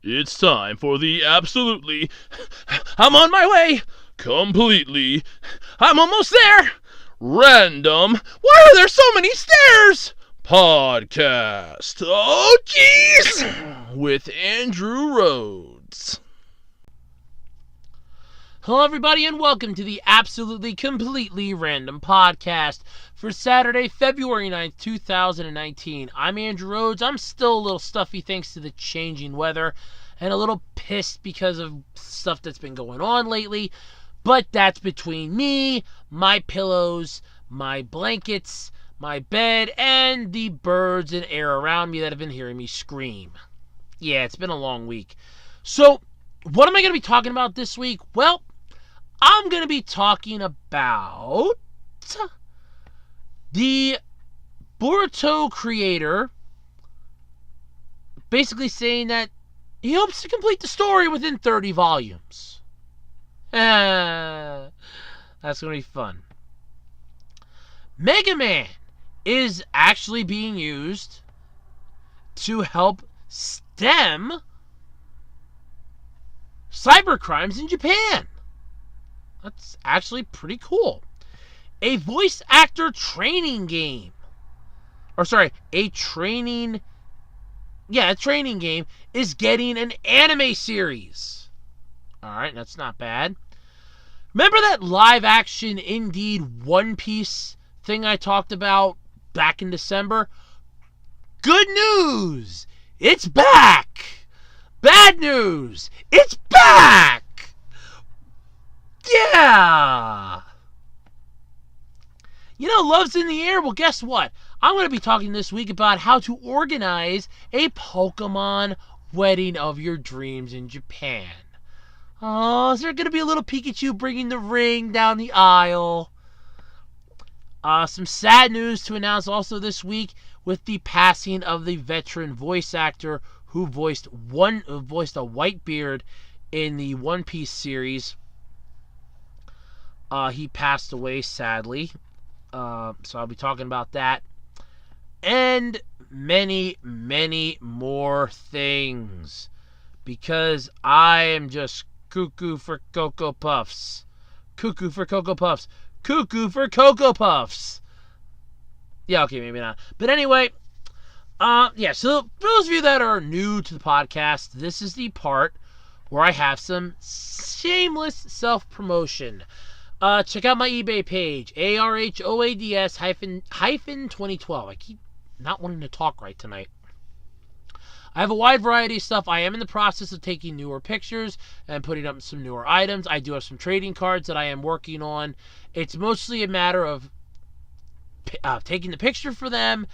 It's time for the absolutely. I'm on my way! Completely. I'm almost there! Random. Why are there so many stairs? Podcast. Oh, jeez! With Andrew Rhodes. Hello, everybody, and welcome to the Absolutely Completely Random Podcast for Saturday, February 9th, 2019. I'm Andrew Rhodes. I'm still a little stuffy thanks to the changing weather and a little pissed because of stuff that's been going on lately, but that's between me, my pillows, my blankets, my bed, and the birds and air around me that have been hearing me scream. Yeah, it's been a long week. So, what am I going to be talking about this week? Well, I'm going to be talking about the Boruto creator basically saying that he hopes to complete the story within 30 volumes. That's going to be fun. Megaman is actually being used to help stem cybercrimes in Japan. That's actually pretty cool. A voice actor training game. A training game is getting an anime series. Alright, that's not bad. Remember that live action Indeed One Piece thing I talked about back in December? Good news! It's back! Bad news! It's back! Yeah! You know, love's in the air. Well, guess what? I'm going to be talking this week about how to organize a Pokemon wedding of your dreams in Japan. Oh, is there going to be a little Pikachu bringing the ring down the aisle? Some sad news to announce also this week with the passing of the veteran voice actor who voiced a Whitebeard in the One Piece series. He passed away, sadly. So I'll be talking about that. And many, many more things. Because I am just cuckoo for Cocoa Puffs. Cuckoo for Cocoa Puffs. Cuckoo for Cocoa Puffs. Yeah, okay, maybe not. But anyway, so for those of you that are new to the podcast, this is the part where I have some shameless self-promotion. Check out my eBay page, ARHOADS-2012. I keep not wanting to talk right tonight. I have a wide variety of stuff. I am in the process of taking newer pictures and putting up some newer items. I do have some trading cards that I am working on. It's mostly a matter of taking the picture for them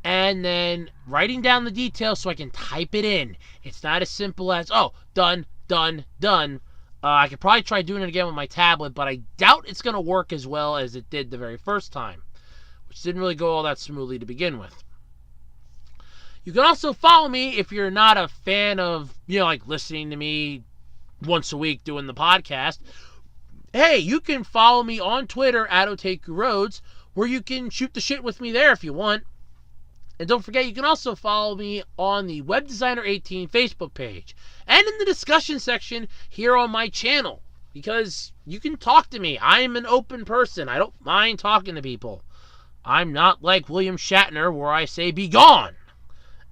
and then writing down the details so I can type it in. It's not as simple as, done, done, done. I could probably try doing it again with my tablet, but I doubt it's going to work as well as it did the very first time, which didn't really go all that smoothly to begin with. You can also follow me if you're not a fan of, listening to me once a week doing the podcast. Hey, you can follow me on Twitter at Otaku Roads, where you can shoot the shit with me there if you want. And don't forget, you can also follow me on the Web Designer 18 Facebook page and in the discussion section here on my channel, because you can talk to me. I'm an open person. I don't mind talking to people. I'm not like William Shatner where I say be gone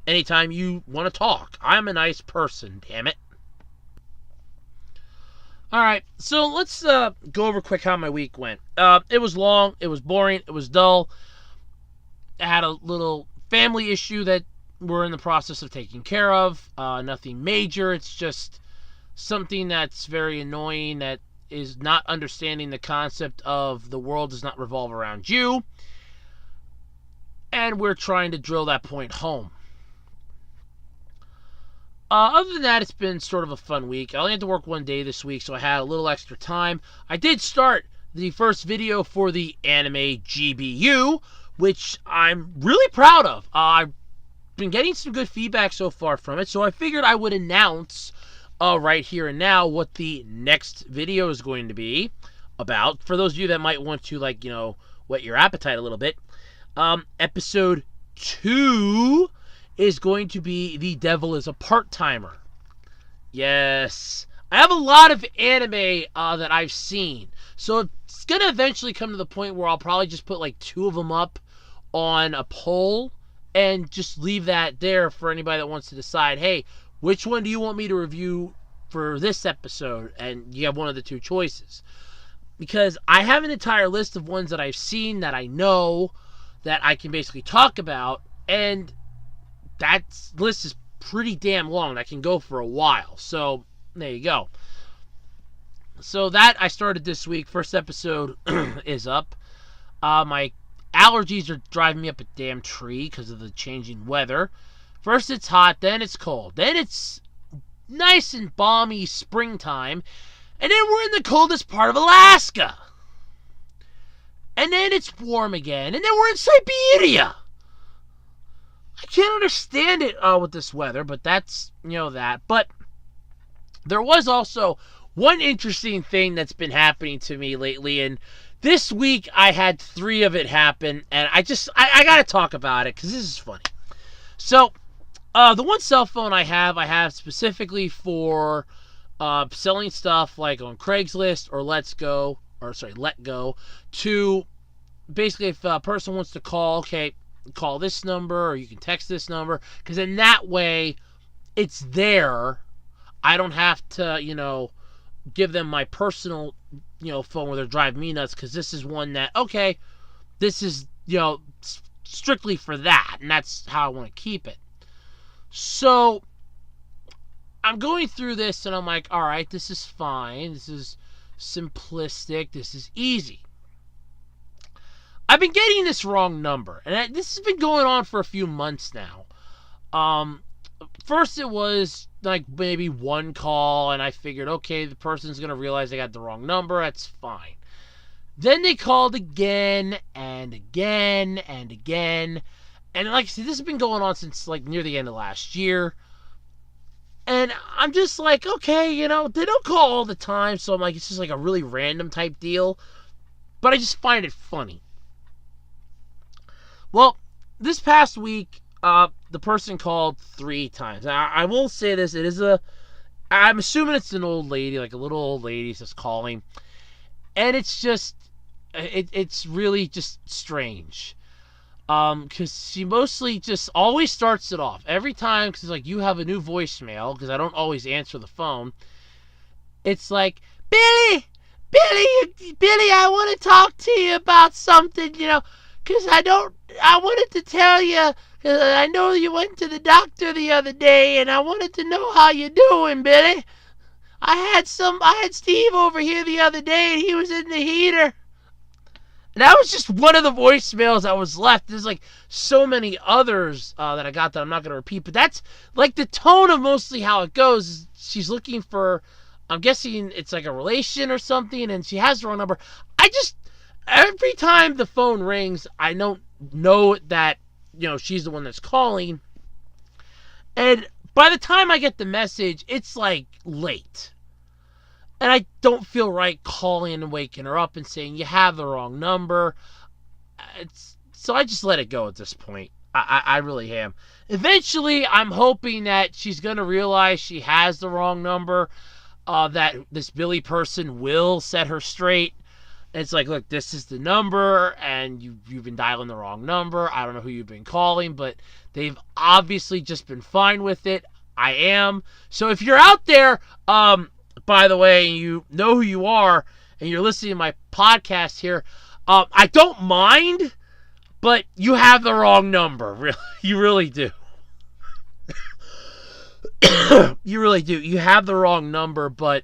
anytime you want to talk. I'm a nice person, damn it. Alright, so let's go over quick how my week went. It was long, it was boring, it was dull. I had a little family issue that we're in the process of taking care of. Nothing major. It's just something that's very annoying, that is not understanding the concept of the world does not revolve around you. And we're trying to drill that point home. Other than that, it's been sort of a fun week. I only had to work one day this week, so I had a little extra time. I did start the first video for the anime GBU, which I'm really proud of. I've been getting some good feedback so far from it, so I figured I would announce right here and now what the next video is going to be about. For those of you that might want to, whet your appetite a little bit, episode 2 is going to be The Devil is a Part-Timer. Yes. I have a lot of anime that I've seen. So it's going to eventually come to the point where I'll probably just put like 2 of them up on a poll and just leave that there for anybody that wants to decide, hey, which one do you want me to review for this episode? And you have one of the 2 choices. Because I have an entire list of ones that I've seen that I know that I can basically talk about, and that list is pretty damn long. That can go for a while. So there you go. So that I started this week. First episode is up. My allergies are driving me up a damn tree because of the changing weather. First it's hot, then it's cold, then it's nice and balmy springtime, and then we're in the coldest part of Alaska. And then it's warm again, and then we're in Siberia. I can't understand it with this weather, but that's, that. But there was also one interesting thing that's been happening to me lately, and this week I had 3 of it happen, and I got to talk about it because this is funny. So, the one cell phone I have specifically for selling stuff like on Craigslist or Let Go, to basically if a person wants to call, okay, call this number or you can text this number, because in that way it's there. I don't have to, give them my personal, phone where they're driving me nuts, because this is one that, okay, this is, strictly for that, and that's how I want to keep it. So I'm going through this and I'm like, all right, this is fine. This is simplistic. This is easy. I've been getting this wrong number, and this has been going on for a few months now. First it was like maybe 1 call, and I figured, okay, the person's going to realize they got the wrong number. That's fine. Then they called again and again and again. And like I said, this has been going on since like near the end of last year. And I'm just like, okay, they don't call all the time, so I'm like, it's just like a really random type deal. But I just find it funny. Well, this past week, the person called 3 times. Now, I will say this, I'm assuming it's an old lady, like a little old lady just calling. And it's just, it's really just strange. Because she mostly just always starts it off. Every time, because it's like, you have a new voicemail, because I don't always answer the phone. It's like, Billy, I want to talk to you about something, because I wanted to tell you, because I know you went to the doctor the other day, and I wanted to know how you're doing, Billy. I had Steve over here the other day, and he was in the heater. And that was just one of the voicemails that was left. There's like so many others that I got that I'm not going to repeat. But that's like the tone of mostly how it goes. She's looking for, I'm guessing it's like a relation or something, and she has the wrong number. Every time the phone rings, I don't know that, she's the one that's calling. And by the time I get the message, it's like late. And I don't feel right calling and waking her up and saying, you have the wrong number. So I just let it go at this point. I really am. Eventually, I'm hoping that she's going to realize she has the wrong number, that this Billy person will set her straight. And it's like, look, this is the number, and you've been dialing the wrong number. I don't know who you've been calling, but they've obviously just been fine with it. I am. So if you're out there, by the way, you know who you are, and you're listening to my podcast here, I don't mind, but you have the wrong number. You really do. You really do. You have the wrong number, but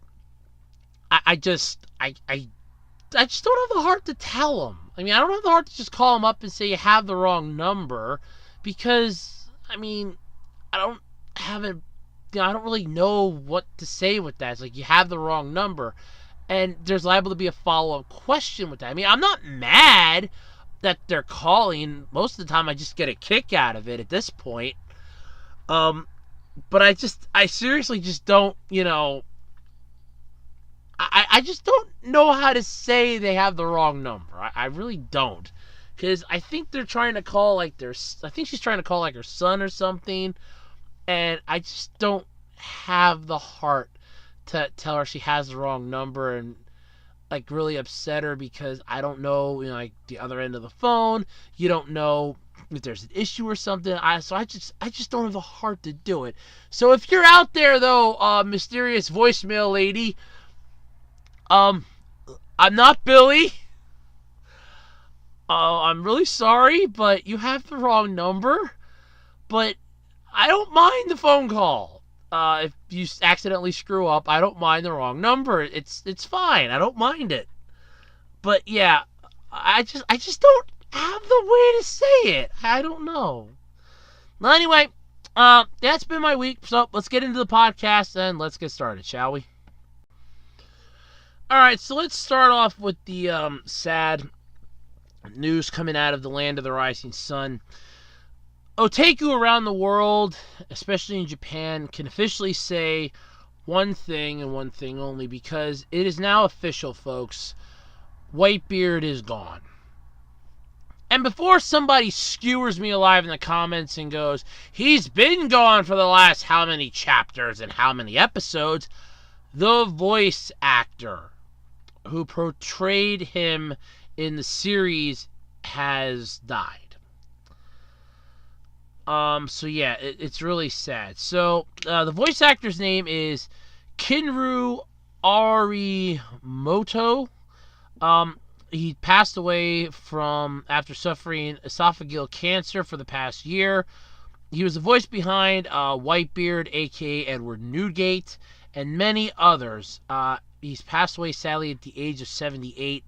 I just don't have the heart to tell them. I mean, I don't have the heart to just call them up and say you have the wrong number, because, I mean, I don't really know what to say with that. It's like, you have the wrong number. And there's liable to be a follow-up question with that. I mean, I'm not mad that they're calling. Most of the time, I just get a kick out of it at this point. But I seriously just don't, I just don't know how to say they have the wrong number. I really don't. Because I think they're trying to call, I think she's trying to call, her son or something. And I just don't have the heart to tell her she has the wrong number and like really upset her because I don't know, like the other end of the phone. You don't know if there's an issue or something. I just don't have the heart to do it. So if you're out there though, mysterious voicemail lady, I'm not Billy. I'm really sorry, but you have the wrong number. But I don't mind the phone call. If you accidentally screw up, I don't mind the wrong number. It's fine. I don't mind it. But yeah, I just don't have the way to say it. I don't know. Well, anyway, that's been my week. So let's get into the podcast and let's get started, shall we? All right, so let's start off with the sad news coming out of the land of the rising sun. Otaku around the world, especially in Japan, can officially say one thing and one thing only, because it is now official, folks. Whitebeard is gone. And before somebody skewers me alive in the comments and goes, he's been gone for the last how many chapters and how many episodes, the voice actor who portrayed him in the series has died. So yeah, it's really sad. So, the voice actor's name is Kinru Arimoto. He passed away after suffering esophageal cancer for the past year. He was the voice behind Whitebeard, aka Edward Newgate, and many others. He's passed away sadly at the age of 78,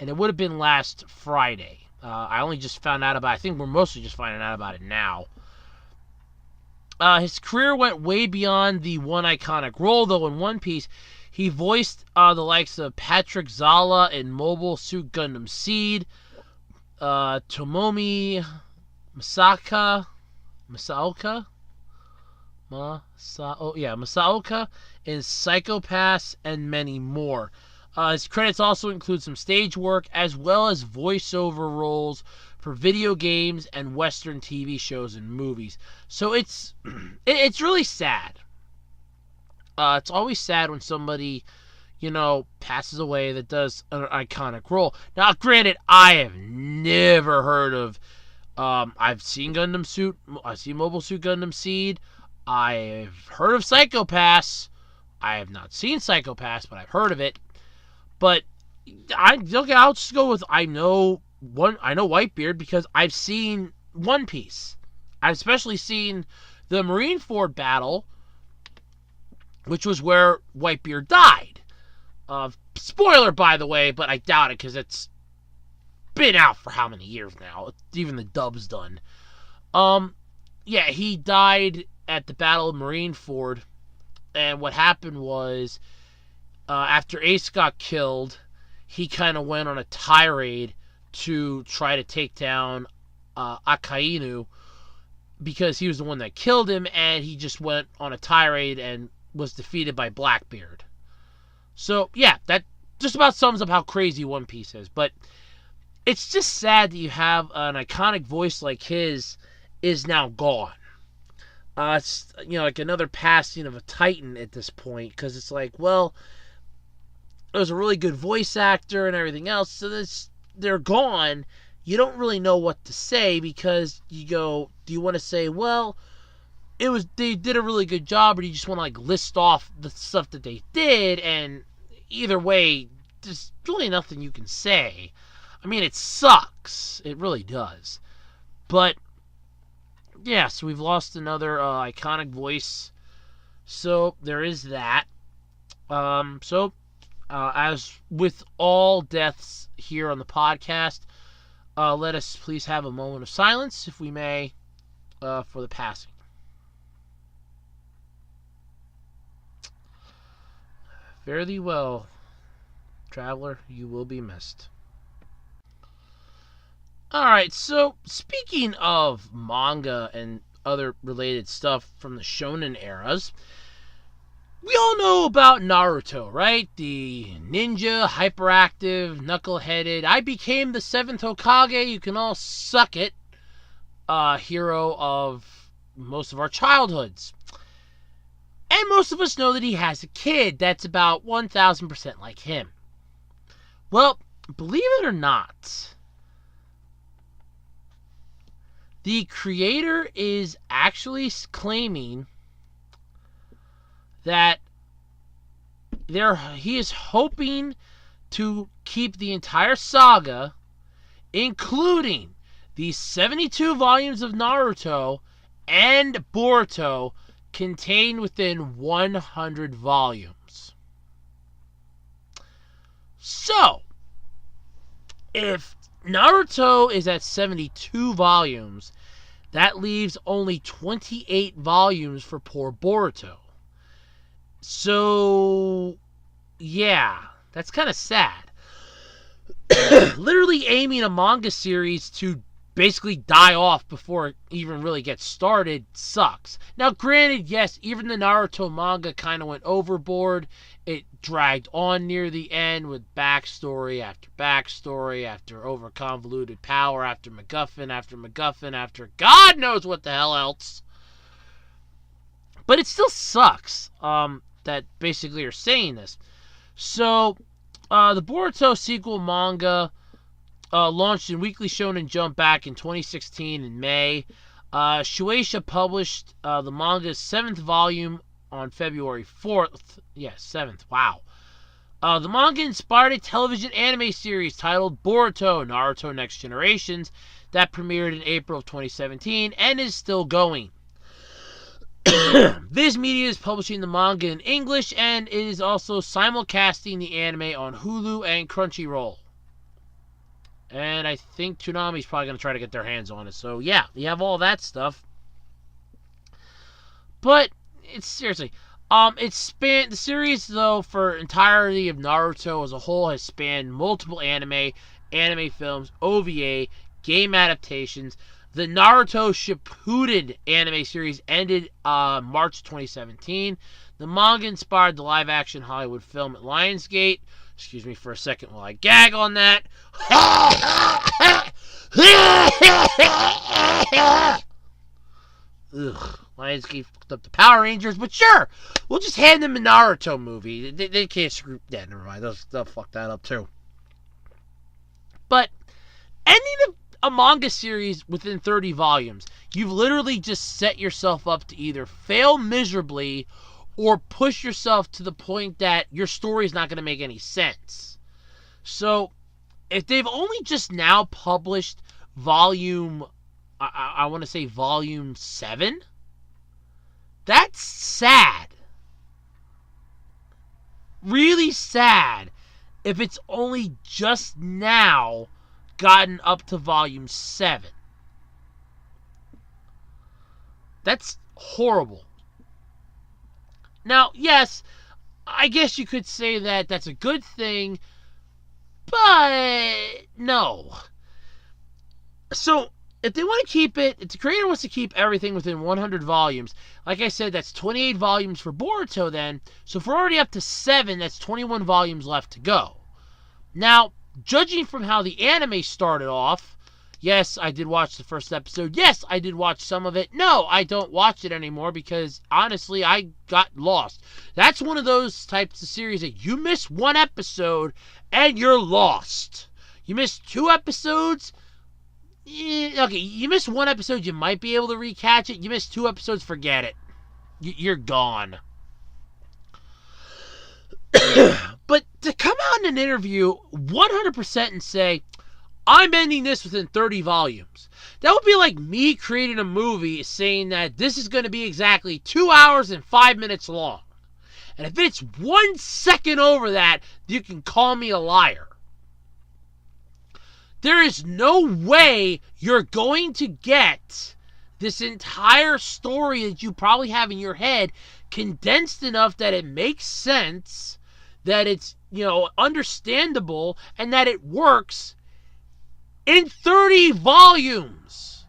and it would have been last Friday. I only just found out about it. I think we're mostly just finding out about it now. His career went way beyond the one iconic role, though. In One Piece, he voiced the likes of Patrick Zala in Mobile Suit Gundam Seed, Tomomi Masaoka in Psycho Pass, and many more. His credits also include some stage work as well as voiceover roles for video games and Western TV shows and movies. So it's really sad. It's always sad when somebody, passes away that does an iconic role. Now, granted, I have never heard of. I've seen Mobile Suit Gundam Seed. I've heard of Psycho Pass. I have not seen Psycho Pass, but I've heard of it. But I'll just go with I know Whitebeard because I've seen One Piece. I've especially seen the Marineford battle, which was where Whitebeard died. Spoiler, by the way, but I doubt it because it's been out for how many years now? Even the dub's done. Yeah, he died at the Battle of Marineford, and what happened was, after Ace got killed, he kind of went on a tirade to try to take down Akainu because he was the one that killed him, and he just went on a tirade and was defeated by Blackbeard. So, yeah, that just about sums up how crazy One Piece is. But it's just sad that you have an iconic voice like his is now gone. It's, like another passing of a titan at this point, because it's like, well, it was a really good voice actor and everything else, so they're gone. You don't really know what to say, because you go, do you want to say, well, they did a really good job, or do you just want to list off the stuff that they did? And either way, there's really nothing you can say. I mean, it sucks. It really does. But yeah, so we've lost another iconic voice. So there is that. As with all deaths here on the podcast, let us please have a moment of silence, if we may, for the passing. Fare thee well, traveler, you will be missed. Alright, so speaking of manga and other related stuff from the shonen eras, we all know about Naruto, right? The ninja, hyperactive, knuckle-headed, I became the 7th Hokage, you can all suck it, hero of most of our childhoods. And most of us know that he has a kid that's about 1,000% like him. Well, believe it or not, the creator is actually claiming that he is hoping to keep the entire saga, including the 72 volumes of Naruto and Boruto, contained within 100 volumes. So, if Naruto is at 72 volumes, that leaves only 28 volumes for poor Boruto. So, yeah, that's kind of sad. Literally aiming a manga series to basically die off before it even really gets started sucks. Now, granted, yes, even the Naruto manga kind of went overboard. It dragged on near the end with backstory after over-convoluted power, after MacGuffin, after God knows what the hell else. But it still sucks that basically you're saying this. So, the Boruto sequel manga launched in Weekly Shonen Jump back in 2016 in May. Shueisha published the manga's 7th volume on February 4th. Yes, 7th. Wow. The manga inspired a television anime series titled Boruto: Naruto Next Generations that premiered in April of 2017 and is still going. Viz Media is publishing the manga in English and is also simulcasting the anime on Hulu and Crunchyroll. And I think Toonami's probably going to try to get their hands on it. So, yeah, you have all that stuff. But, it's seriously... the series, though, for entirety of Naruto as a whole has spanned multiple anime films, OVA, game adaptations. The Naruto Shippuden anime series ended March 2017. The manga inspired the live-action Hollywood film at Lionsgate. Excuse me for a second while I gag on that. Ugh, Lionsgate fucked up the Power Rangers, but sure, we'll just hand them a Naruto movie. They can't screw that. Never mind, they'll fuck that up too. But ending a manga series within 30 volumes, you've literally just set yourself up to either fail miserably or push yourself to the point that your story is not going to make any sense. So, if they've only just now published volume, I want to say volume 7, that's sad. Really sad if it's only just now gotten up to volume 7. That's horrible. Now, yes, I guess you could say that that's a good thing, but no. So, if they want to keep it, if the creator wants to keep everything within 100 volumes, like I said, that's 28 volumes for Boruto then, so if we're already up to 7, that's 21 volumes left to go. Now, judging from how the anime started off, yes, I did watch the first episode. Yes, I did watch some of it. No, I don't watch it anymore because, honestly, I got lost. That's one of those types of series that you miss one episode and you're lost. You miss 2 episodes, okay, you miss 1 episode, you might be able to recatch it. You miss 2 episodes, forget it. You're gone. But to come out in an interview 100% and say, I'm ending this within 30 volumes. That would be like me creating a movie saying that this is going to be exactly 2 hours and 5 minutes long. And if it's 1 second over that, you can call me a liar. There is no way you're going to get this entire story that you probably have in your head condensed enough that it makes sense, that it's, understandable, and that it works in 30 volumes.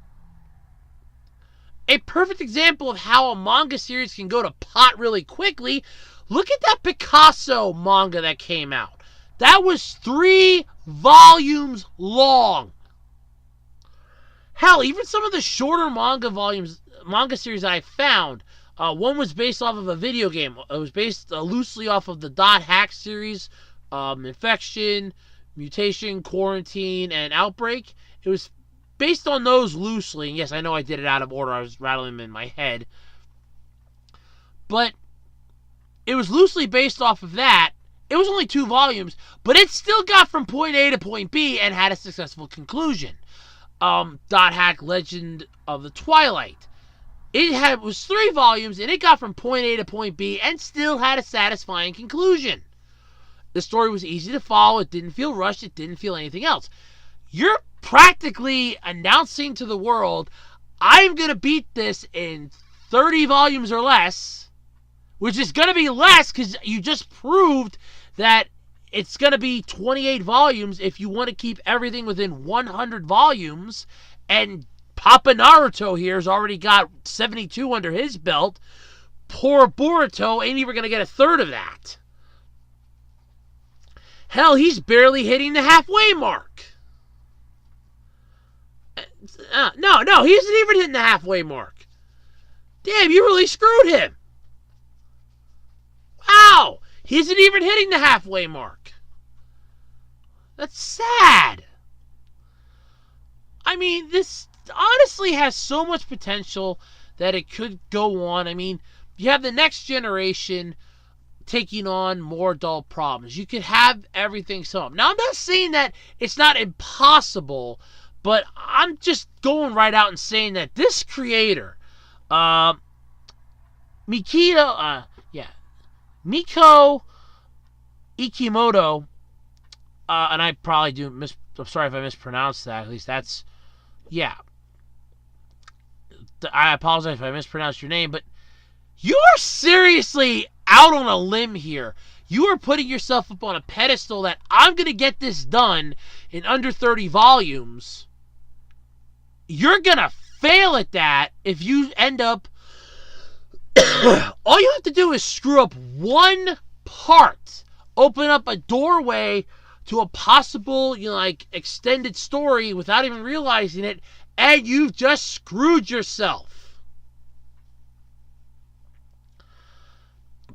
A perfect example of how a manga series can go to pot really quickly. Look at that Picasso manga that came out. That was 3 volumes long. Hell, even some of the shorter manga series I found, One was based off of a video game. It was based loosely off of the Dot Hack series, Infection, Mutation, Quarantine, and Outbreak. It was based on those loosely. And yes, I know I did it out of order. I was rattling them in my head. But it was loosely based off of that. It was only 2 volumes, but it still got from point A to point B and had a successful conclusion. Dot Hack Legend of the Twilight. It was 3 volumes, and it got from point A to point B and still had a satisfying conclusion. The story was easy to follow. It didn't feel rushed. It didn't feel anything else. You're practically announcing to the world, I'm going to beat this in 30 volumes or less, which is going to be less because you just proved that it's going to be 28 volumes if you want to keep everything within 100 volumes, and Papa Naruto here has already got 72 under his belt. Poor Boruto ain't even going to get a third of that. Hell, he's barely hitting the halfway mark. No, he isn't even hitting the halfway mark. Damn, you really screwed him. Wow, he isn't even hitting the halfway mark. That's sad. I mean, this honestly has so much potential that it could go on. I mean, you have the next generation taking on more adult problems. You could have everything sum up. Now, I'm not saying that it's not impossible, but I'm just going right out and saying that this creator, Miko Ikimoto, and I probably I'm sorry if I mispronounced that. At least that's, yeah. I apologize if I mispronounced your name, but you are seriously out on a limb here. You are putting yourself up on a pedestal that I'm going to get this done in under 30 volumes. You're going to fail at that if you end up... All you have to do is screw up one part. Open up a doorway to a possible, extended story without even realizing it, and you've just screwed yourself.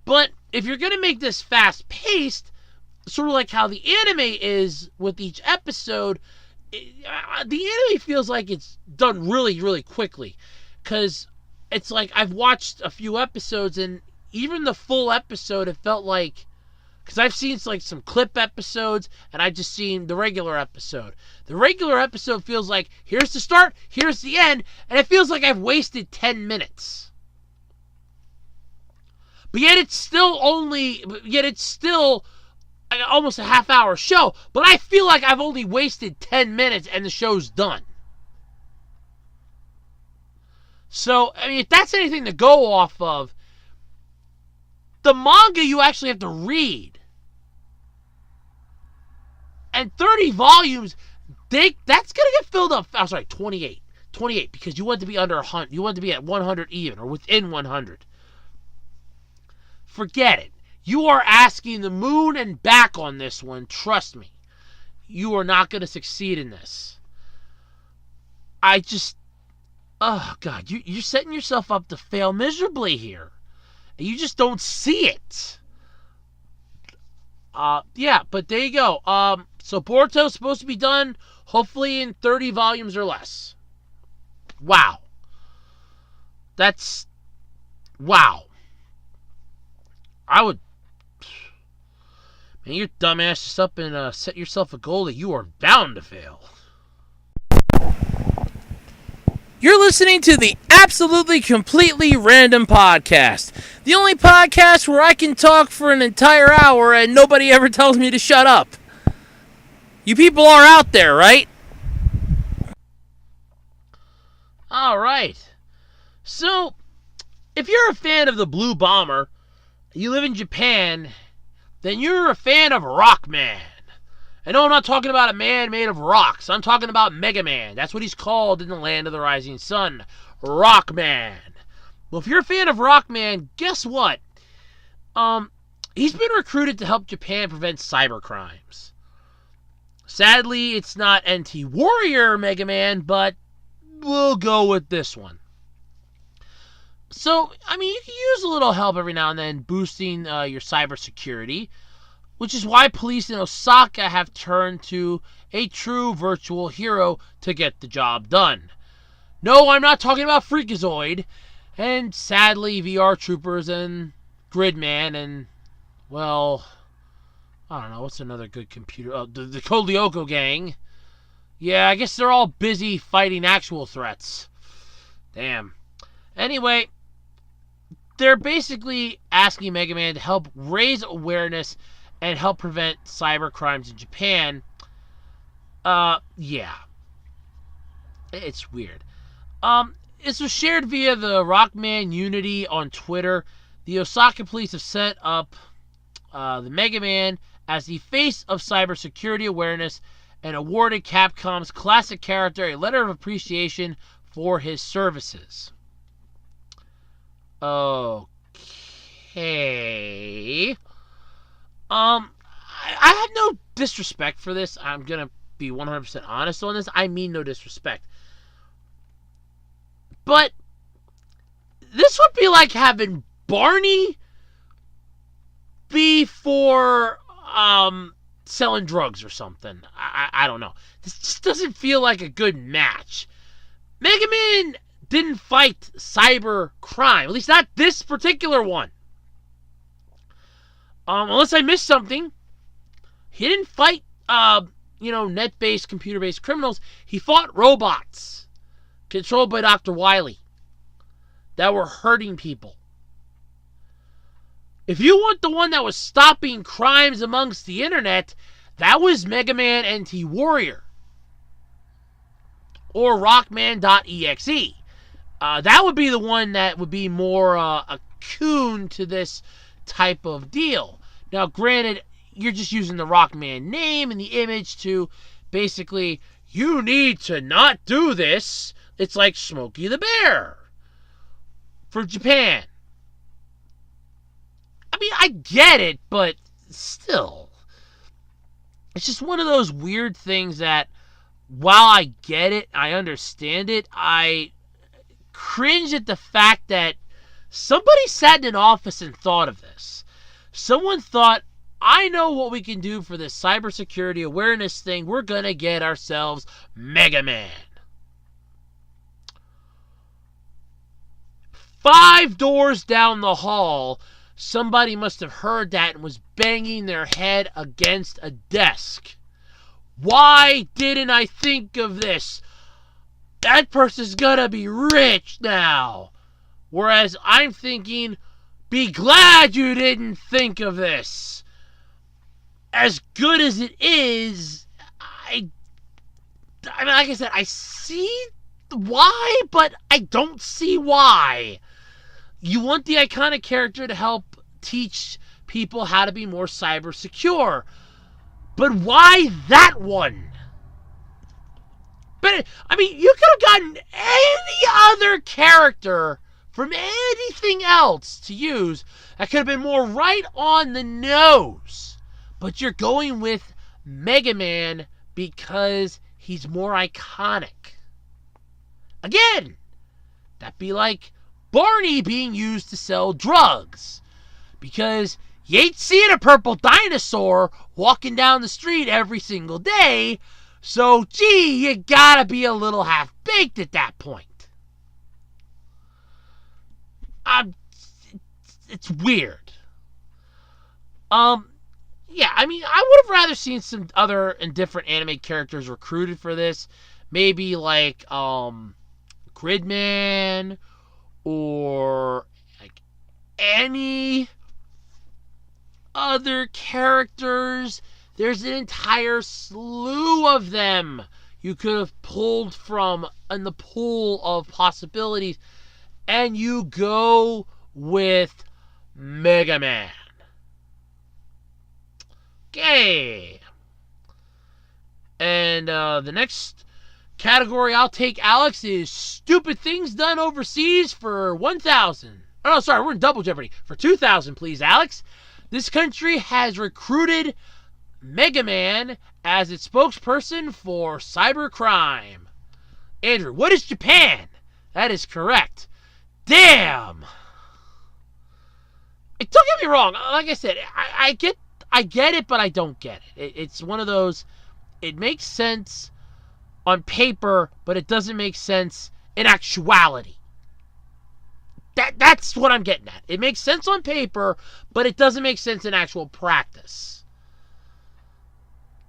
But if you're going to make this fast-paced, sort of like how the anime is with each episode, the anime feels like it's done really, really quickly. Because it's like I've watched a few episodes, and even the full episode, it felt like... Because I've seen some clip episodes, and I've just seen the regular episode. The regular episode feels like, here's the start, here's the end, and it feels like I've wasted 10 minutes. But yet it's still almost a half-hour show. But I feel like I've only wasted 10 minutes and the show's done. So, I mean, if that's anything to go off of, the manga you actually have to read. And 30 volumes, that's going to get filled up. I'm sorry, 28. 28, because you want to be under 100. You want to be at 100 even, or within 100. Forget it. You are asking the moon and back on this one. Trust me. You are not going to succeed in this. Oh, God. You're setting yourself up to fail miserably here. And you just don't see it. Yeah, but there you go. So Boruto's supposed to be done, hopefully in 30 volumes or less. Wow. Wow. Man, you dumbass just up and set yourself a goal that you are bound to fail. You're listening to the Absolutely Completely Random Podcast. The only podcast where I can talk for an entire hour and nobody ever tells me to shut up. You people are out there, right? Alright. So, if you're a fan of the Blue Bomber, you live in Japan, then you're a fan of Rockman. And no, I'm not talking about a man made of rocks. I'm talking about Megaman. That's what he's called in the land of the rising sun. Rockman. Well, if you're a fan of Rockman, guess what? He's been recruited to help Japan prevent cybercrimes. Sadly, it's not NT Warrior Megaman, but we'll go with this one. So, I mean, you can use a little help every now and then boosting your cybersecurity, which is why police in Osaka have turned to a true virtual hero to get the job done. No, I'm not talking about Freakazoid, and sadly, VR Troopers and Gridman and, well, I don't know, what's another good computer? Oh, the Kolyoko gang. Yeah, I guess they're all busy fighting actual threats. Damn. Anyway, they're basically asking Megaman to help raise awareness and help prevent cyber crimes in Japan. Yeah. It's weird. This was shared via the Rockman Unity on Twitter. The Osaka police have set up the Megaman as the face of cybersecurity awareness and awarded Capcom's classic character a letter of appreciation for his services. Okay. I have no disrespect for this. I'm gonna be 100% honest on this. I mean no disrespect. But this would be like having Barney be for selling drugs or something. I don't know. This just doesn't feel like a good match. Mega Man didn't fight cyber crime. At least not this particular one. Unless I missed something. He didn't fight, net-based, computer-based criminals. He fought robots controlled by Dr. Wily that were hurting people. If you want the one that was stopping crimes amongst the internet, that was Mega Man NT Warrior. Or Rockman.exe. That would be the one that would be more attuned to this type of deal. Now, granted, you're just using the Rockman name and the image to basically, you need to not do this. It's like Smokey the Bear for Japan. I mean, I get it, but still. It's just one of those weird things that, while I get it, I understand it, I cringe at the fact that somebody sat in an office and thought of this. Someone thought, I know what we can do for this cybersecurity awareness thing. We're going to get ourselves Mega Man. 5 doors down the hall, somebody must have heard that and was banging their head against a desk. Why didn't I think of this? That person's gonna be rich now. Whereas I'm thinking, be glad you didn't think of this. As good as it is, I mean, like I said, I see why, but I don't see why. You want the iconic character to help teach people how to be more cyber secure. But why that one? But, I mean, you could have gotten any other character from anything else to use that could have been more right on the nose. But you're going with Mega Man because he's more iconic. Again, that'd be like Barney being used to sell drugs. Because you ain't seeing a purple dinosaur walking down the street every single day. So, gee, you gotta be a little half-baked at that point. It's weird. Yeah, I mean, I would have rather seen some other and different anime characters recruited for this. Maybe like, Gridman, or like any other characters. There's an entire slew of them you could have pulled from in the pool of possibilities, and you go with Mega Man. Okay. And the next category I'll take, Alex, is stupid things done overseas for 1,000. Oh, no, sorry, we're in Double Jeopardy. For 2,000, please, Alex. This country has recruited Mega Man as its spokesperson for cybercrime. Andrew, what is Japan? That is correct. damn. Don't get me wrong. Like I said, I get it, but I don't get it. It's one of those. It makes sense on paper, but it doesn't make sense in actuality. That's what I'm getting at. It makes sense on paper, but it doesn't make sense in actual practice.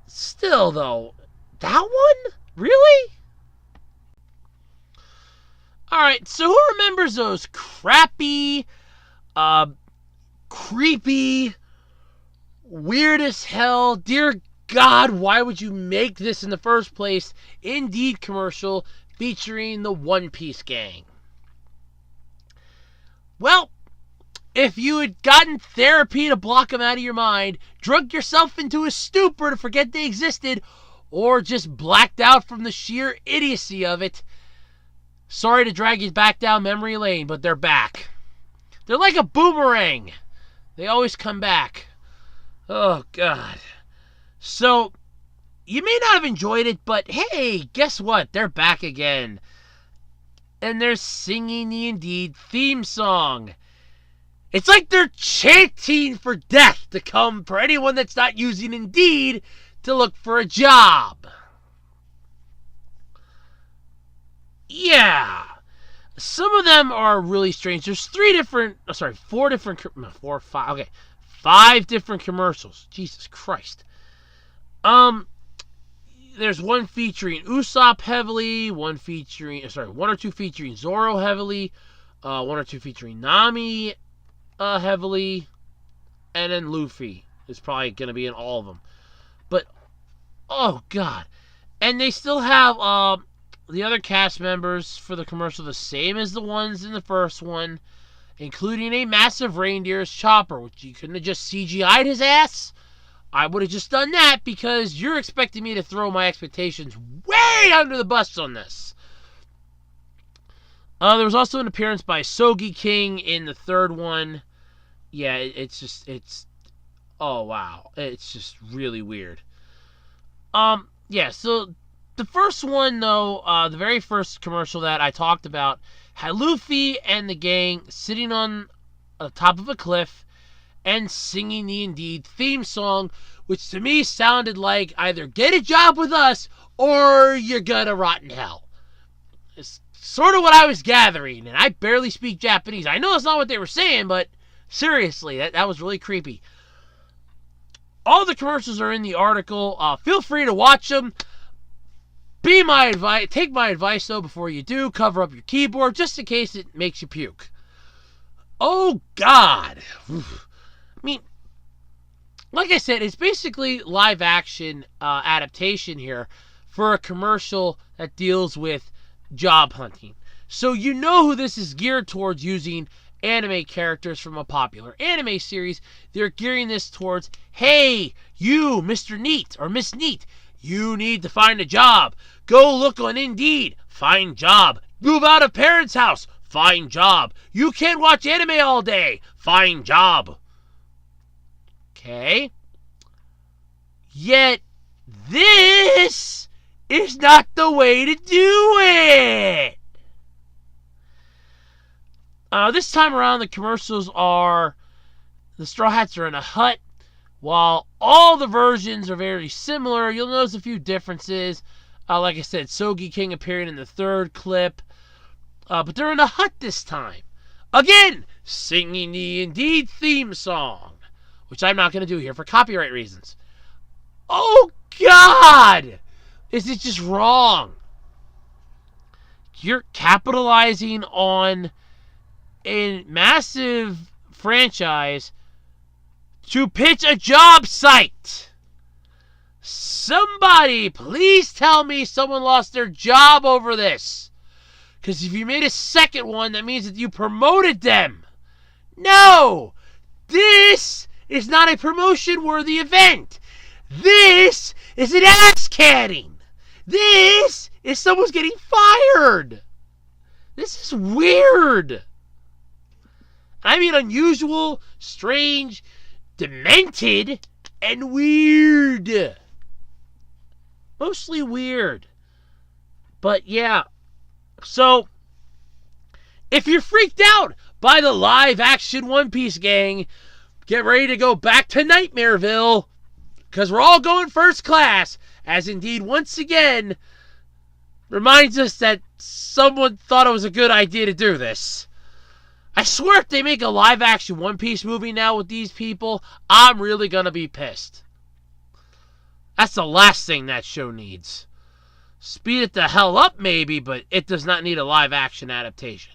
Still, though, that one? Really? Alright, so who remembers those crappy, creepy, weird as hell, dear God, why would you make this in the first place, Indeed commercial featuring the One Piece gang? Well, if you had gotten therapy to block them out of your mind, drug yourself into a stupor to forget they existed, or just blacked out from the sheer idiocy of it, sorry to drag you back down memory lane, but they're back. They're like a boomerang. They always come back. Oh, God. So, you may not have enjoyed it, but hey, guess what? They're back again. And they're singing the Indeed theme song. It's like they're chanting for death to come for anyone that's not using Indeed to look for a job. Yeah. Some of them are really strange. There's five different commercials. Jesus Christ. There's one featuring Usopp heavily, one or two featuring Zoro heavily, one or two featuring Nami heavily, and then Luffy is probably going to be in all of them. But, oh God. And they still have the other cast members for the commercial the same as the ones in the first one, including a massive reindeer's Chopper, which you couldn't have just CGI'd his ass. I would have just done that because you're expecting me to throw my expectations way under the bus on this. There was also an appearance by Sogi King in the third one. Yeah, oh wow. It's just really weird. Yeah, so the first one though, the very first commercial that I talked about had Luffy and the gang sitting on the top of a cliff and singing the Indeed theme song, which to me sounded like either get a job with us or you're gonna rot in hell. It's sort of what I was gathering, and I barely speak Japanese. I know that's not what they were saying, but seriously, that was really creepy. All the commercials are in the article. Feel free to watch them. Take my advice, though, before you do. Cover up your keyboard, just in case it makes you puke. Oh, God. I mean, like I said, it's basically live-action adaptation here for a commercial that deals with job hunting. So you know who this is geared towards using anime characters from a popular anime series. They're gearing this towards, hey, you, Mr. Neat or Miss Neat, you need to find a job. Go look on Indeed. Find job. Move out of parents' house. Find job. You can't watch anime all day. Find job. Okay. Yet, this is not the way to do it. This time around, the commercials are the Straw Hats are in a hut. While all the versions are very similar, you'll notice a few differences. Like I said, Sogi King appearing in the third clip. But they're in a hut this time. Again, singing the Indeed theme song, which I'm not going to do here for copyright reasons. Oh, God! Is it just wrong? You're capitalizing on a massive franchise to pitch a job site. Somebody, please tell me someone lost their job over this. Because if you made a second one, that means that you promoted them. No! This is not a promotion-worthy event. This is an ass-canning. This is someone's getting fired. This is weird. I mean unusual, strange, demented, and weird. Mostly weird. But yeah. So, If you're freaked out by the live-action One Piece gang, get ready to go back to Nightmareville, because we're all going first class, as indeed, once again, reminds us that someone thought it was a good idea to do this. I swear if they make a live-action One Piece movie now with these people, I'm really going to be pissed. That's the last thing that show needs. Speed it the hell up, maybe, but it does not need a live-action adaptation.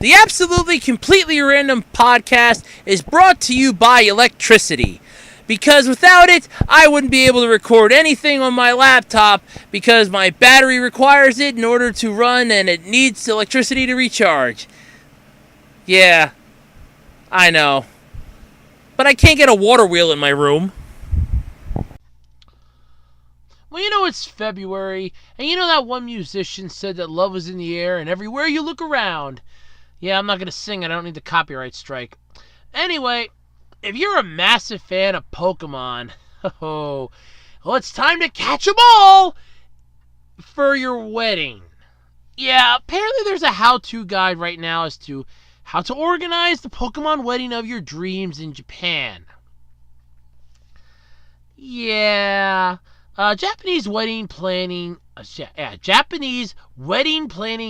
The Absolutely Completely Random podcast is brought to you by electricity. Because without it, I wouldn't be able to record anything on my laptop because my battery requires it in order to run and it needs electricity to recharge. Yeah, I know. But I can't get a water wheel in my room. Well, you know it's February, and you know that one musician said that love is in the air and everywhere you look around. Yeah, I'm not going to sing it. I don't need the copyright strike. Anyway, if you're a massive fan of Pokemon, well, it's time to catch them all for your wedding. Yeah, apparently there's a how-to guide right now as to how to organize the Pokemon wedding of your dreams in Japan. Yeah, Japanese wedding planning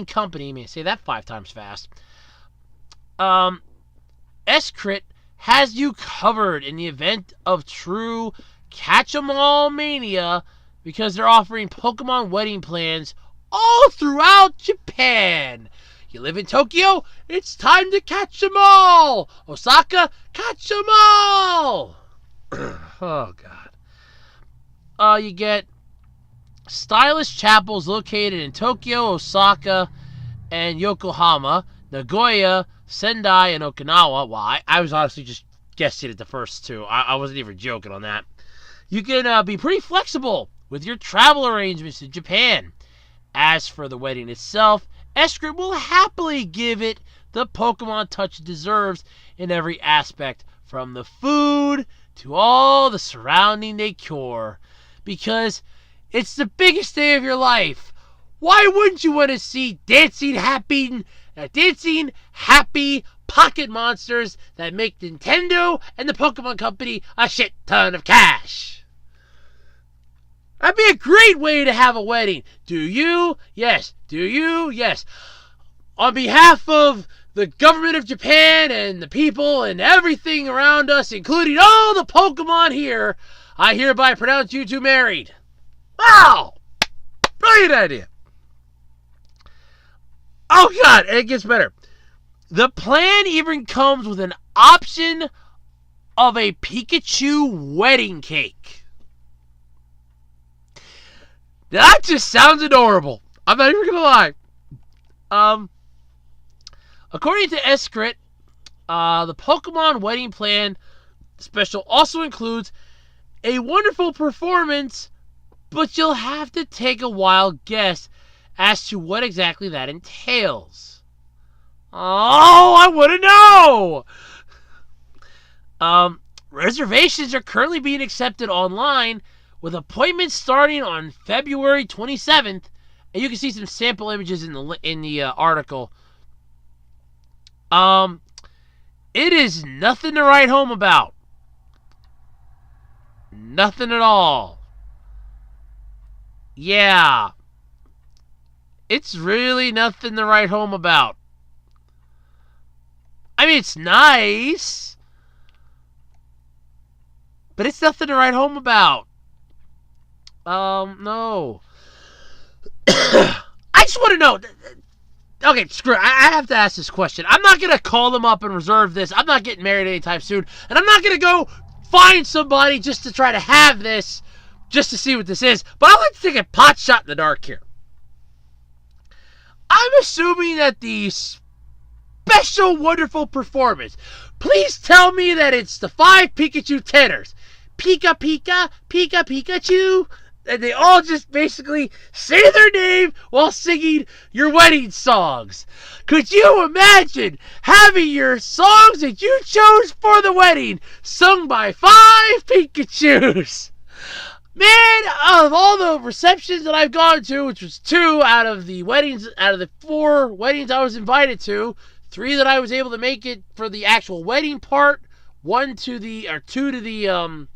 company, may say that 5 times fast, Escrit has you covered in the event of true catch-em-all mania because they're offering Pokemon wedding plans all throughout Japan. You live in Tokyo? It's time to catch 'em all! Osaka, catch 'em all! Oh, God. You get stylish chapels located in Tokyo, Osaka, and Yokohama, Nagoya, Sendai, and Okinawa. Well, I was honestly just guessing at the first two. I wasn't even joking on that. You can be pretty flexible with your travel arrangements to Japan. As for the wedding itself, Escrit will happily give it the Pokemon touch it deserves in every aspect, from the food to all the surrounding decor. Because it's the biggest day of your life. Why wouldn't you want to see dancing, happy pocket monsters that make Nintendo and the Pokemon Company a shit ton of cash? That'd be a great way to have a wedding. Do you? Yes. Do you? Yes. On behalf of the government of Japan and the people and everything around us, including all the Pokemon here, I hereby pronounce you two married. Wow! Brilliant idea. Oh, God, it gets better. The plan even comes with an option of a Pikachu wedding cake. That just sounds adorable. I'm not even going to lie. According to Escrit, the Pokemon wedding plan special also includes a wonderful performance, but you'll have to take a wild guess as to what exactly that entails. Oh, I want to know! Reservations are currently being accepted online, with appointments starting on February 27th, and you can see some sample images in the article. It is nothing to write home about. Nothing at all. Yeah. It's really nothing to write home about. I mean, it's nice, but it's nothing to write home about. No. I just want to know. Okay, screw it. I have to ask this question. I'm not going to call them up and reserve this. I'm not getting married anytime soon. And I'm not going to go find somebody just to try to have this, just to see what this is. But I'd like to take a pot shot in the dark here. I'm assuming that the special, wonderful performance. Please tell me that it's the 5 Pikachu tenors. Pika, Pika, Pika, Pikachu. And they all just basically say their name while singing your wedding songs. Could you imagine having your songs that you chose for the wedding sung by 5 Pikachus? Man, of all the receptions that I've gone to, which was 2 out of the 4 weddings I was invited to, 3 that I was able to make it for the actual wedding part, 2 to the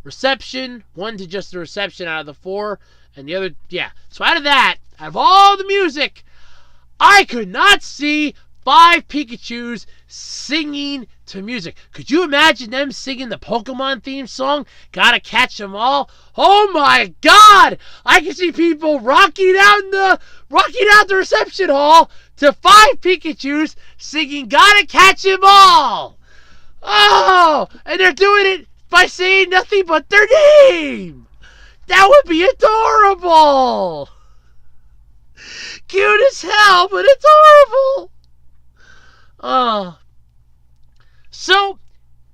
reception, 1 to just the reception out of the 4, and the other, yeah. So out of all the music, I could not see 5 Pikachus singing to music. Could you imagine them singing the Pokemon theme song, Gotta Catch 'Em All? Oh my God! I can see people rocking out the reception hall to 5 Pikachus singing Gotta Catch 'Em All! Oh! And they're doing it by saying nothing but their name! That would be adorable! Cute as hell, but it's horrible! So,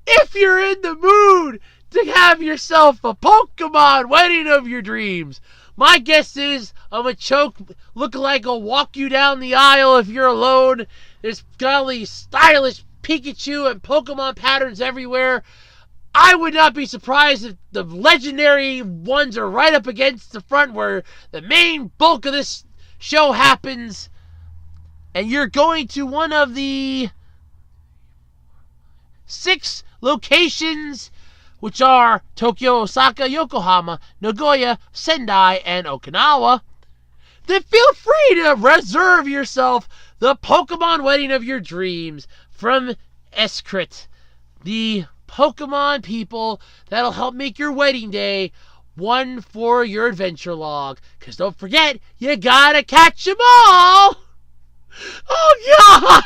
if you're in the mood to have yourself a Pokemon wedding of your dreams, my guess is a Machoke lookalike will walk you down the aisle if you're alone. There's golly stylish Pikachu and Pokemon patterns everywhere. I would not be surprised if the legendary ones are right up against the front where the main bulk of this show happens. And you're going to one of the 6 locations, which are Tokyo, Osaka, Yokohama, Nagoya, Sendai, and Okinawa, then feel free to reserve yourself the Pokemon wedding of your dreams from Eskrit, the Pokemon people that'll help make your wedding day one for your adventure log. Because don't forget, you gotta catch 'em all! Oh God!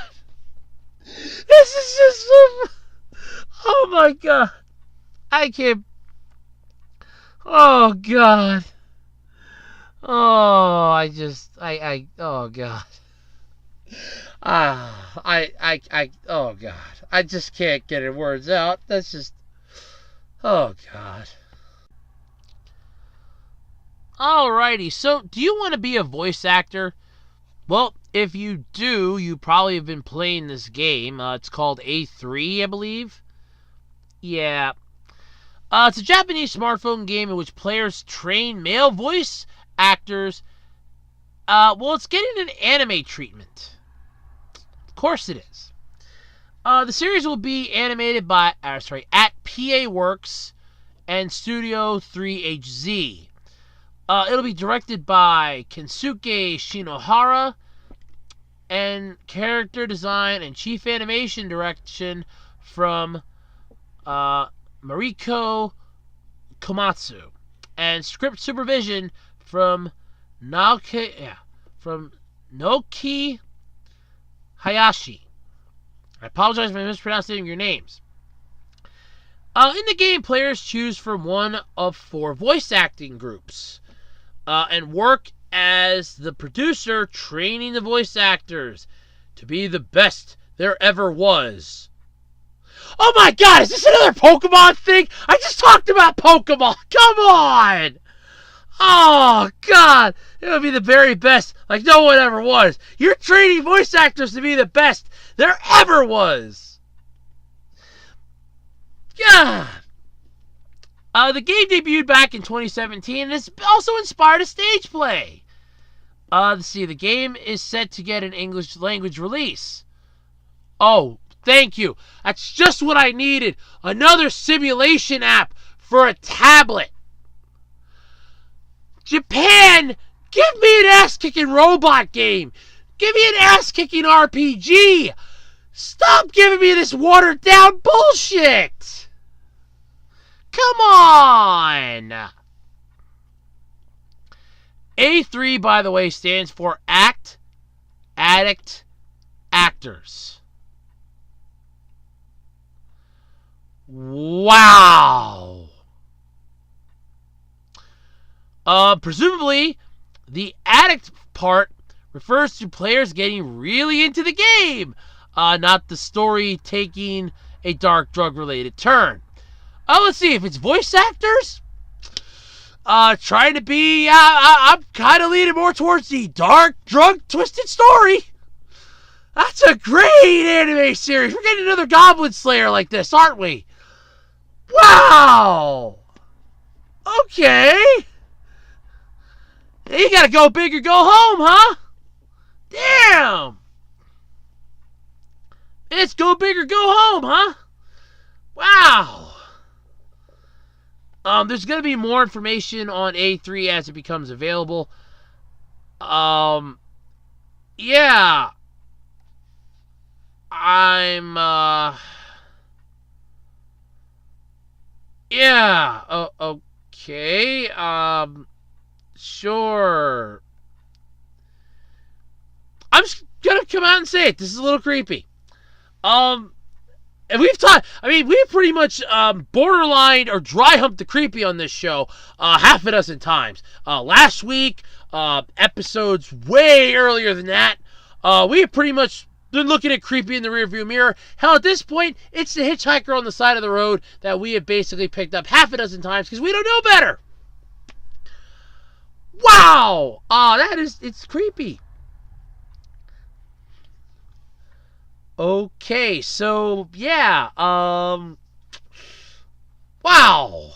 This is just oh my God. I can't. Oh God. Oh, oh God. Oh God. I just can't get it words out. That's just, oh God. Alrighty, so do you want to be a voice actor? Well, if you do, you probably have been playing this game. It's called A3, I believe. Yeah. It's a Japanese smartphone game in which players train male voice actors. Well, it's getting an anime treatment. Of course it is. The series will be animated by, at PA Works and Studio 3HZ. It'll be directed by Kensuke Shinohara, and character design and chief animation direction from Mariko Komatsu, and script supervision from Naoki Hayashi. I apologize for mispronouncing your names. In the game, players choose from one of 4 voice acting groups and work as the producer, training the voice actors to be the best there ever was. Oh my God, is this another Pokemon thing? I just talked about Pokemon. Come on. Oh God, it would be the very best like no one ever was. You're training voice actors to be the best there ever was. God. The game debuted back in 2017 and has also inspired a stage play. Let's see, the game is set to get an English language release. Oh, thank you. That's just what I needed. Another simulation app for a tablet. Japan, give me an ass-kicking robot game. Give me an ass-kicking RPG. Stop giving me this watered-down bullshit. Come on. A3, by the way, stands for Act, Addict, Actors. Wow. Presumably, the addict part refers to players getting really into the game, not the story taking a dark drug-related turn. Let's see, if it's voice actors, trying to be, I'm kind of leaning more towards the dark, drug-twisted story. That's a great anime series. We're getting another Goblin Slayer like this, aren't we? Wow! Okay. You gotta go big or go home, huh? Damn. It's go big or go home, huh? Wow. There's gonna be more information on A3 as it becomes available. Yeah. I'm, yeah. Okay. Sure. I'm just gonna come out and say it. This is a little creepy. And we've pretty much borderline or dry humped the creepy on this show half a dozen times. Last week, episodes way earlier than that, we have pretty much been looking at creepy in the rearview mirror. Hell, at this point, it's the hitchhiker on the side of the road that we have basically picked up half a dozen times because we don't know better. Wow! It's creepy. Okay, so, yeah, wow.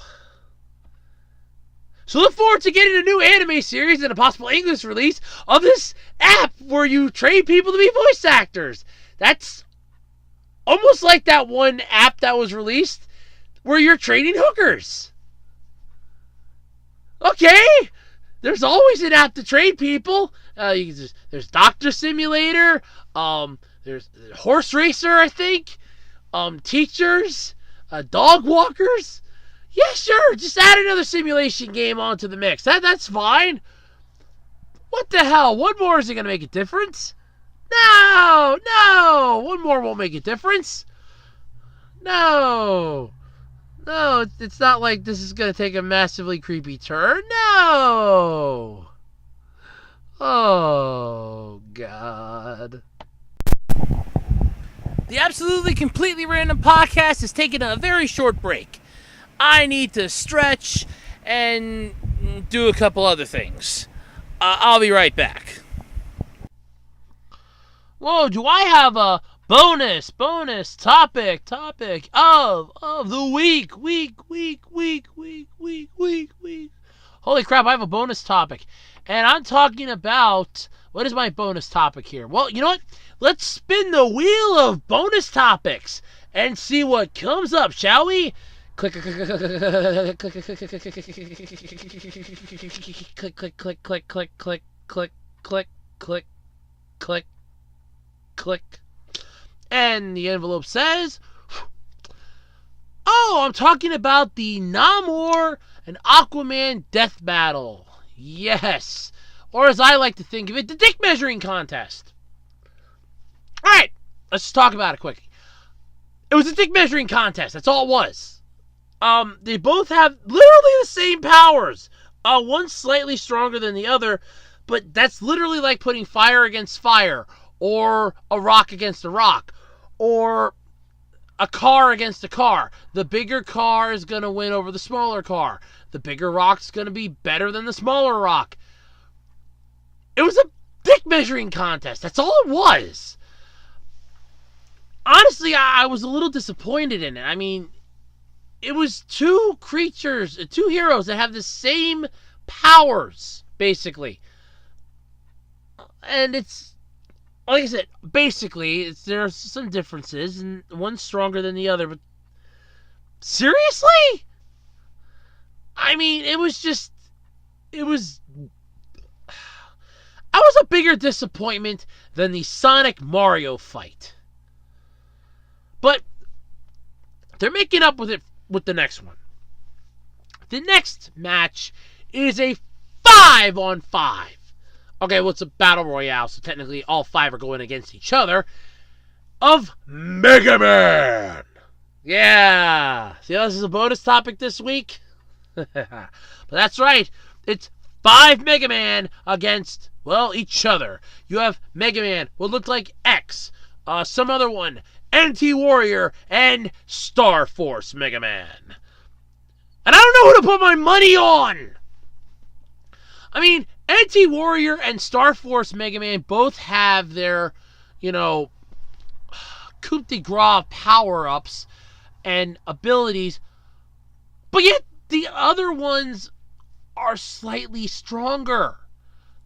So look forward to getting a new anime series and a possible English release of this app where you train people to be voice actors. That's almost like that one app that was released where you're training hookers. Okay, there's always an app to train people. There's Doctor Simulator, there's Horse Racer, I think, teachers, dog walkers. Yeah, sure, just add another simulation game onto the mix. That's fine. What the hell? One more isn't going to make a difference. No, one more won't make a difference. No, it's not like this is going to take a massively creepy turn. No. Oh, God. The Absolutely Completely Random Podcast is taking a very short break. I need to stretch and do a couple other things. I'll be right back. Whoa, do I have a bonus topic of the week. Holy crap, I have a bonus topic. And I'm talking about, what is my bonus topic here? Well, you know what? Let's spin the wheel of bonus topics and see what comes up, shall we? Click, click, click, click, click. And the envelope says, oh, I'm talking about the Namor and Aquaman death battle. Yes. Or as I like to think of it, the dick measuring contest. Alright, let's just talk about it quickly. It was a dick measuring contest. That's all it was. They both have literally the same powers. One's slightly stronger than the other, but that's literally like putting fire against fire, or a rock against a rock, or a car against a car. The bigger car is going to win over the smaller car. The bigger rock's going to be better than the smaller rock. It was a dick measuring contest. That's all it was. Honestly, I was a little disappointed in it. I mean, it was two heroes that have the same powers, basically. And it's, like I said, basically, there's some differences, and one's stronger than the other, but seriously? I mean, I was a bigger disappointment than the Sonic Mario fight. But they're making up with it with the next one. The next match is a 5-on-5. Okay, well, it's a battle royale, so technically all 5 are going against each other. Of Megaman. Yeah. See how this is a bonus topic this week? But that's right. It's 5 Megaman against, well, each other. You have Megaman, what looked like X. Some other one, Anti-Warrior, and Star Force Megaman. And I don't know who to put my money on. I mean, Anti-Warrior and Star Force Megaman both have their, coup de grace power-ups and abilities, but yet The other ones are slightly stronger.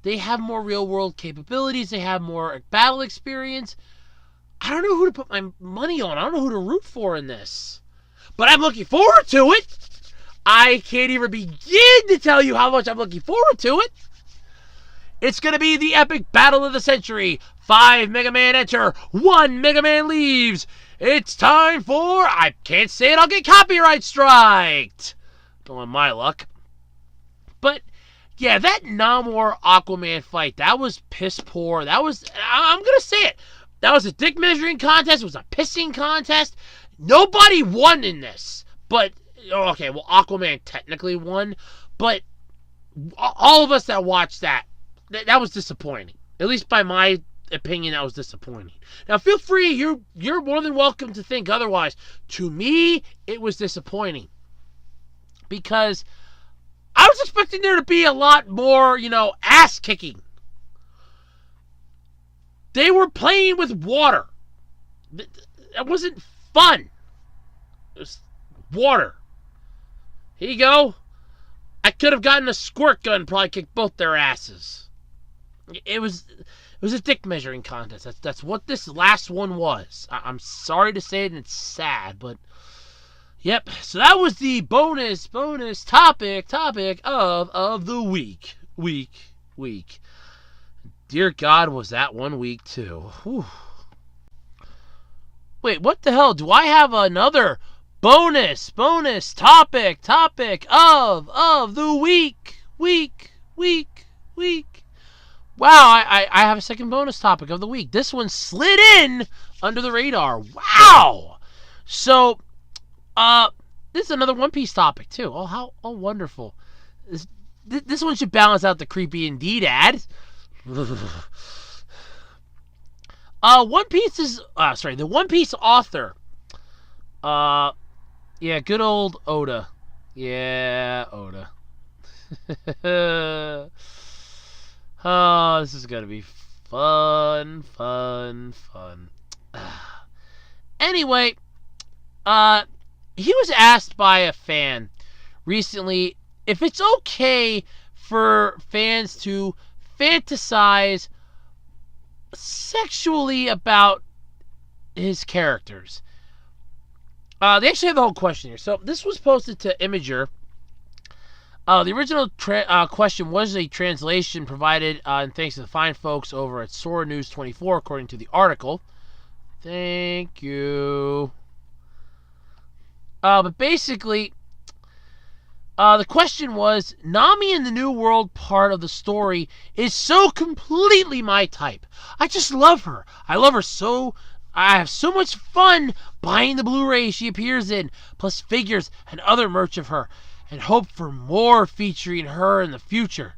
They have more real-world capabilities. They have more battle experience. I don't know who to put my money on. I don't know who to root for in this. But I'm looking forward to it. I can't even begin to tell you how much I'm looking forward to it. It's going to be the epic battle of the century. 5 Mega Man enter, 1 Mega Man leaves. It's time for... I can't say it, I'll get copyright striked. Don't want my luck. But, yeah, that Namor Aquaman fight, that was piss poor. That was... I'm going to say it. That was a dick measuring contest. It was a pissing contest. Nobody won in this. But, okay, well, Aquaman technically won. But all of us that watched that was disappointing. At least by my opinion, that was disappointing. Now, feel free. You're more than welcome to think otherwise. To me, it was disappointing. Because I was expecting there to be a lot more, ass kicking. They were playing with water. It wasn't fun. It was water. Here you go. I could have gotten a squirt gun, probably kicked both their asses. It was a dick measuring contest. That's what this last one was. I'm sorry to say it, and it's sad, but yep. So that was the bonus topic of the week. Dear God, was that 1 week too. Whew. Wait, what the hell? Do I have another bonus topic of the week? Wow, I have a second bonus topic of the week. This one slid in under the radar. Wow. So, this is another One Piece topic too. Oh, how wonderful. This one should balance out the creepy Indeed ad. The One Piece author. Yeah, good old Oda. Yeah, Oda. Oh, this is gonna be fun. Anyway, he was asked by a fan recently if it's okay for fans to fantasize sexually about his characters. They actually have the whole question here. So this was posted to Imager. The original question was a translation provided, and thanks to the fine folks over at Sora News 24, according to the article. Thank you. But basically, the question was, Nami in the New World part of the story is so completely my type. I just love her. I love her so... I have so much fun buying the Blu-ray she appears in, plus figures and other merch of her, and hope for more featuring her in the future.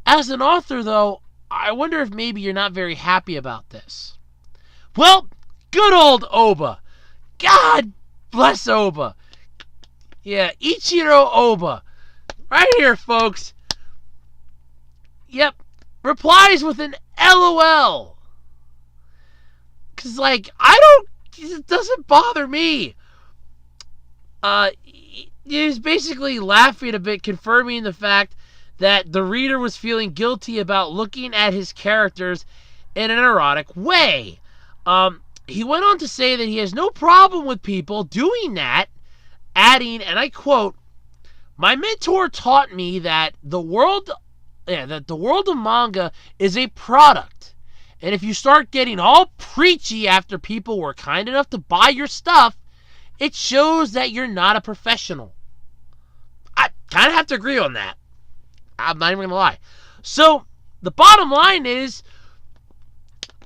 As an author, though, I wonder if maybe you're not very happy about this. Well, good old Oba. God bless Oba. Yeah, Ichiro Oba. Right here, folks. Yep. Replies with an LOL. Because, it doesn't bother me. He's basically laughing a bit, confirming the fact that the reader was feeling guilty about looking at his characters in an erotic way. He went on to say that he has no problem with people doing that, adding, and I quote, "My mentor taught me that the world of manga is a product. And if you start getting all preachy after people were kind enough to buy your stuff, it shows that you're not a professional." I kind of have to agree on that. I'm not even going to lie. So, the bottom line is,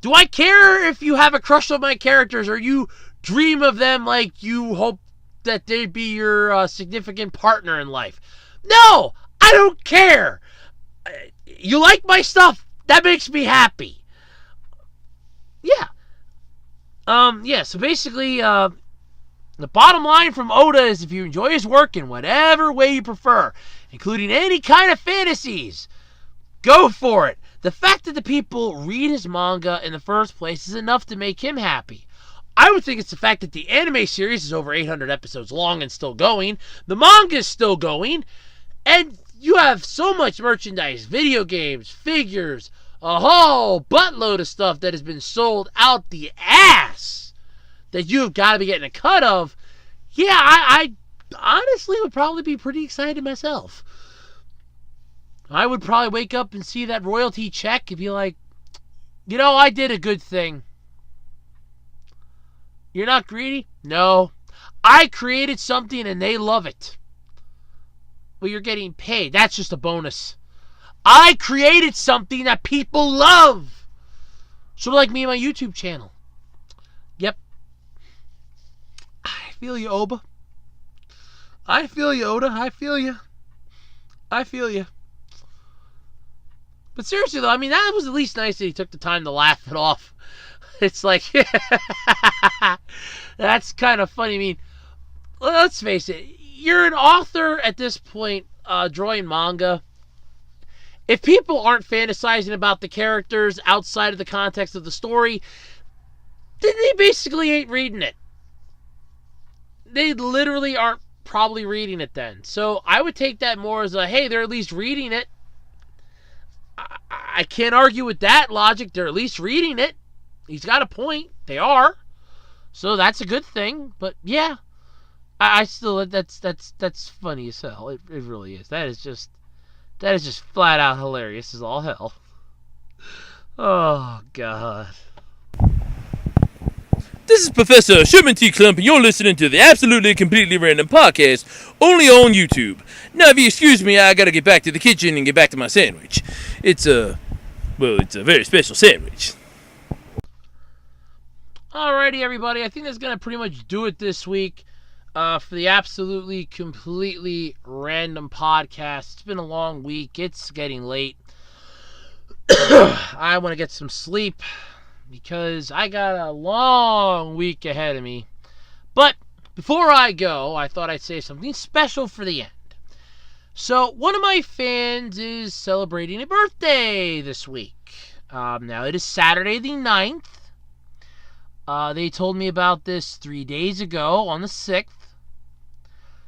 do I care if you have a crush on my characters or you dream of them like you hope that they'd be your significant partner in life? No! I don't care! You like my stuff? That makes me happy. Yeah. So basically, the bottom line from Oda is if you enjoy his work in whatever way you prefer, including any kind of fantasies, go for it. The fact that the people read his manga in the first place is enough to make him happy. I would think it's the fact that the anime series is over 800 episodes long and still going. The manga is still going. And you have so much merchandise, video games, figures, a whole buttload of stuff that has been sold out the ass that you've got to be getting a cut of. Yeah, I honestly would probably be pretty excited myself. I would probably wake up and see that royalty check and be like, you know, I did a good thing. You're not greedy? No. I created something and they love it. Well, you're getting paid. That's just a bonus. I created something that people love. Sort of like me and my YouTube channel. Yep. I feel you, Oba. I feel you, Oda. I feel you. I feel you. But seriously, though, I mean, that was at least nice that he took the time to laugh it off. It's like, that's kind of funny. I mean, let's face it. You're an author at this point, drawing manga. If people aren't fantasizing about the characters outside of the context of the story, then they basically ain't reading it. They literally aren't probably reading it then. So I would take that more as a, hey, they're at least reading it. I can't argue with that logic. They're at least reading it. He's got a point. They are. So that's a good thing. But yeah, I still, that's funny as hell. It really is. That is just flat out hilarious as all hell. Oh, God. This is Professor Sherman T. Clump, and you're listening to the Absolutely Completely Random Podcast, only on YouTube. Now, if you excuse me, I gotta get back to the kitchen and get back to my sandwich. It's a very special sandwich. Alrighty, everybody. I think that's gonna pretty much do it this week for the Absolutely Completely Random Podcast. It's been a long week. It's getting late. I want to get some sleep, because I got a long week ahead of me. But before I go, I thought I'd say something special for the end. So, one of my fans is celebrating a birthday this week. Now, it is Saturday the 9th. They told me about this 3 days ago on the 6th.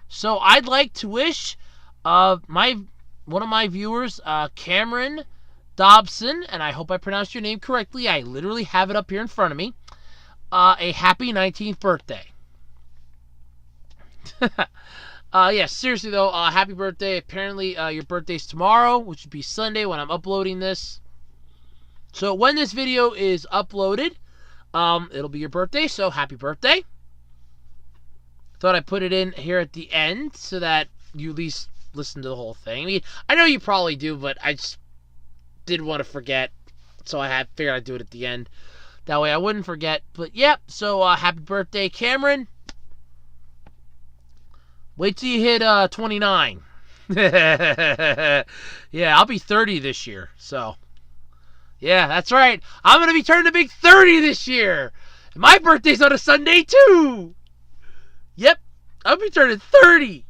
So, I'd like to wish one of my viewers, Cameron Dobson, and I hope I pronounced your name correctly. I literally have it up here in front of me. A happy 19th birthday. Yes, seriously though, happy birthday. Apparently, your birthday's tomorrow, which would be Sunday when I'm uploading this. So when this video is uploaded, it'll be your birthday, so happy birthday. Thought I'd put it in here at the end so that you at least listen to the whole thing. I mean, I know you probably do, but I just didn't want to forget, so I figured I'd do it at the end. That way I wouldn't forget. But yep, so happy birthday, Cameron. Wait till you hit 29. Yeah, I'll be 30 this year, so. Yeah, that's right. I'm going to be turning a big 30 this year. And my birthday's on a Sunday, too. Yep, I'll be turning 30.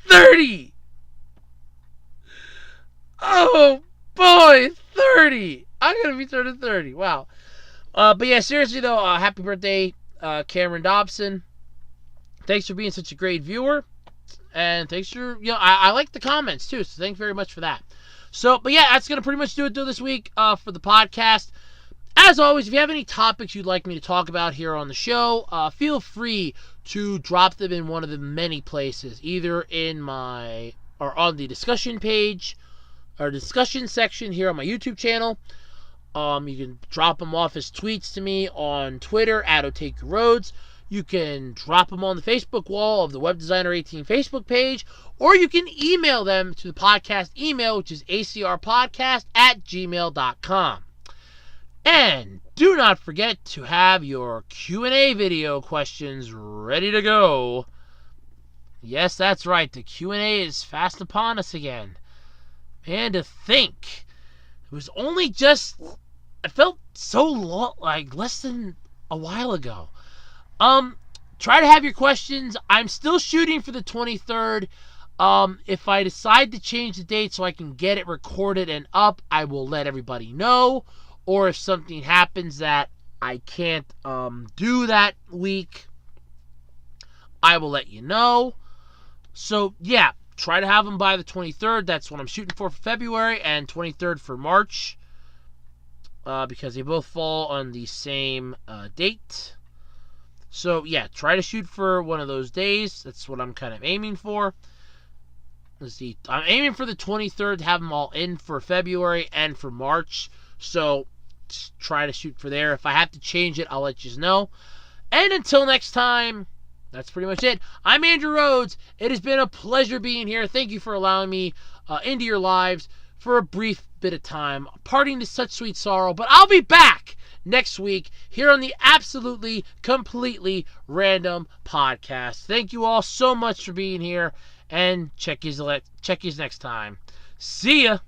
30. Oh, boy, 30. I'm going to be turning 30. Wow. But yeah, seriously, though, happy birthday, Cameron Dobson. Thanks for being such a great viewer. And thanks for, I like the comments, too. So thanks very much for that. So, but yeah, that's going to pretty much do it this week for the podcast. As always, if you have any topics you'd like me to talk about here on the show, feel free to drop them in one of the many places, either in or on the discussion page, or discussion section here on my YouTube channel. You can drop them off as tweets to me on Twitter at OtakuRoads. You can drop them on the Facebook wall of the Web Designer 18 Facebook page, or you can email them to the podcast email, which is acrpodcast@gmail.com. And do not forget to have your Q&A video questions ready to go. Yes, that's right. The Q&A is fast upon us again. Man, to think. It was only just, it felt so long, like less than a while ago. Try to have your questions. I'm still shooting for the 23rd. If I decide to change the date so I can get it recorded and up, I will let everybody know. Or if something happens that I can't do that week, I will let you know. So, yeah, try to have them by the 23rd. That's what I'm shooting for February, and 23rd for March, because they both fall on the same date. So, yeah, try to shoot for one of those days. That's what I'm kind of aiming for. Let's see. I'm aiming for the 23rd to have them all in for February and for March. So, just try to shoot for there. If I have to change it, I'll let you know. And until next time, that's pretty much it. I'm Andrew Rhodes. It has been a pleasure being here. Thank you for allowing me into your lives for a brief bit of time. Parting to such sweet sorrow. But I'll be back next week here on the Absolutely Completely Random Podcast. Thank you all so much for being here, and check yous next time. See ya!